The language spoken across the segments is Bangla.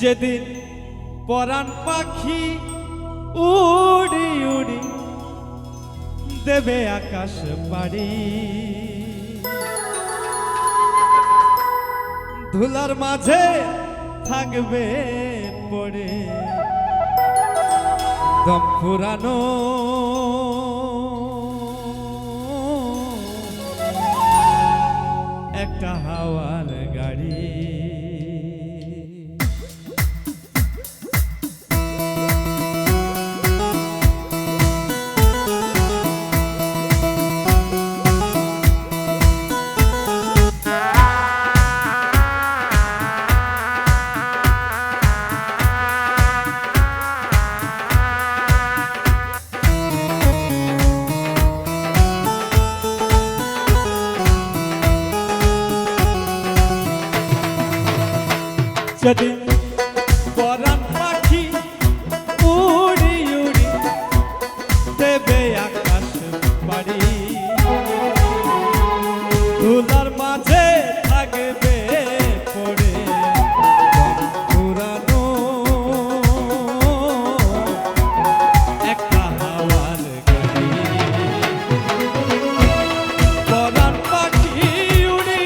যেদিন পরাণ পাখি উড়ি উড়ি দেবে আকাশ পাড়ি, ধুলার মাঝে থাকবে পড়ে দম ফুরানো একটা হাওয়ার গাড়ি। যেদিন পরাণ পাখি উড়ি উড়ি দেবে আকাশ পাড়ি, ধুলার মাঝে থাকবে পড়ে পুরানো একটা হাওয়ার গাড়ি। পরাণ পাখি উড়ি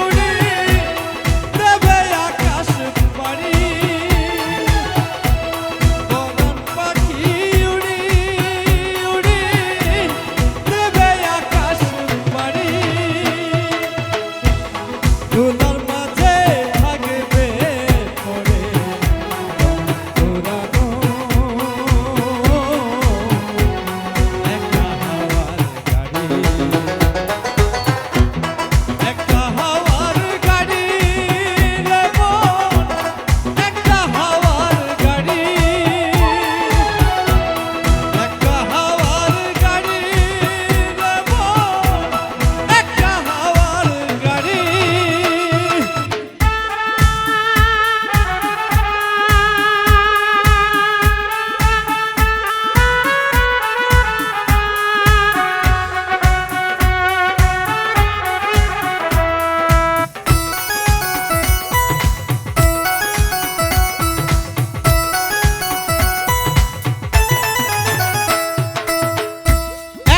উড়ি দেবে আকাশ পাড়ি, পরাণ পাখি উড়ি উড়ি দেবে আকাশ পাড়ি, ধুলার মাঝে থাকবে পড়ে পুরানো একটা হাওয়ার গাড়ি। একটা হাওয়ার গাড়ি রে মন, একটা হাওয়ার গাড়ি, একটা হাওয়ার গাড়ি রে মন, একটা হাওয়ার গাড়ি।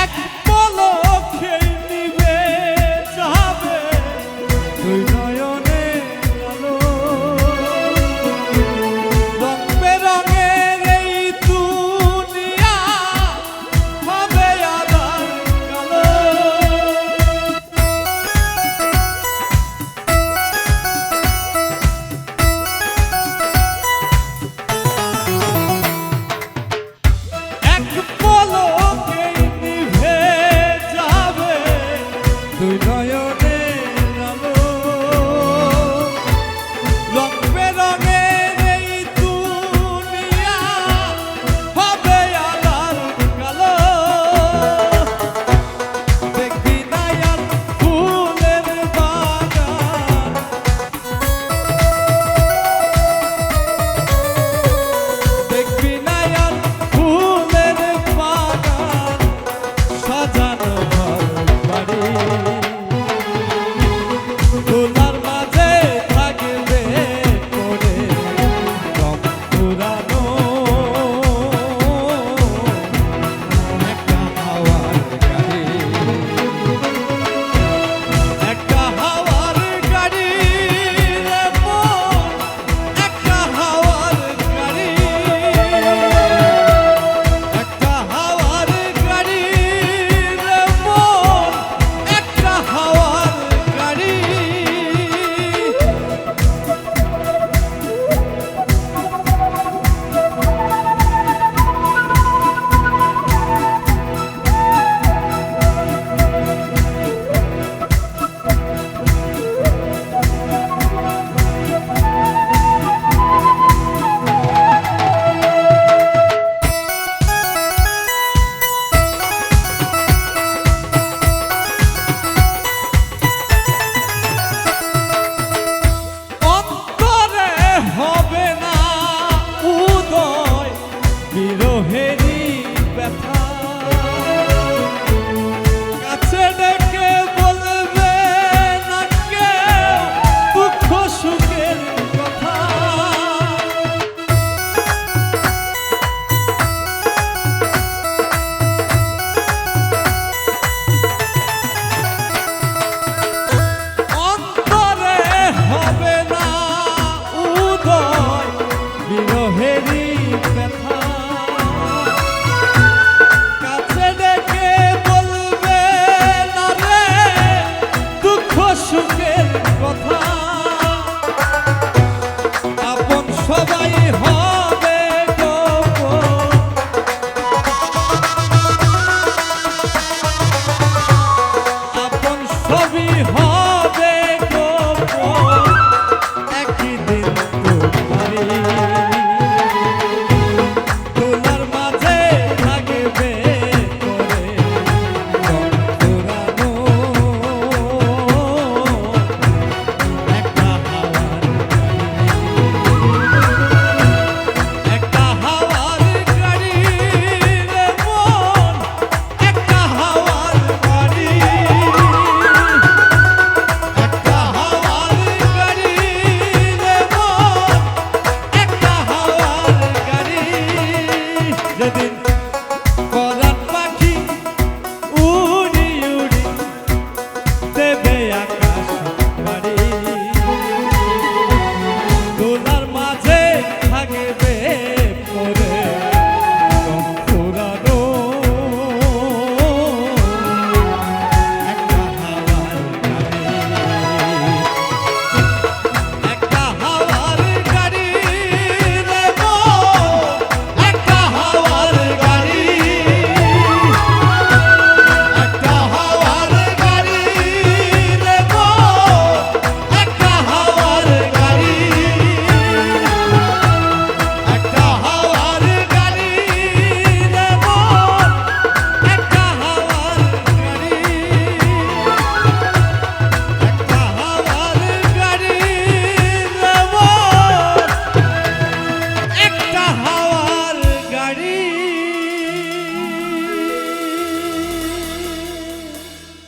এক পলকে নিভে যাবে দুই নয়নের আলো, রং বেরঙের এই দুনিয়া হবে আঁধার কালো। এক পলকে নিভে যাবে দুই নয়নের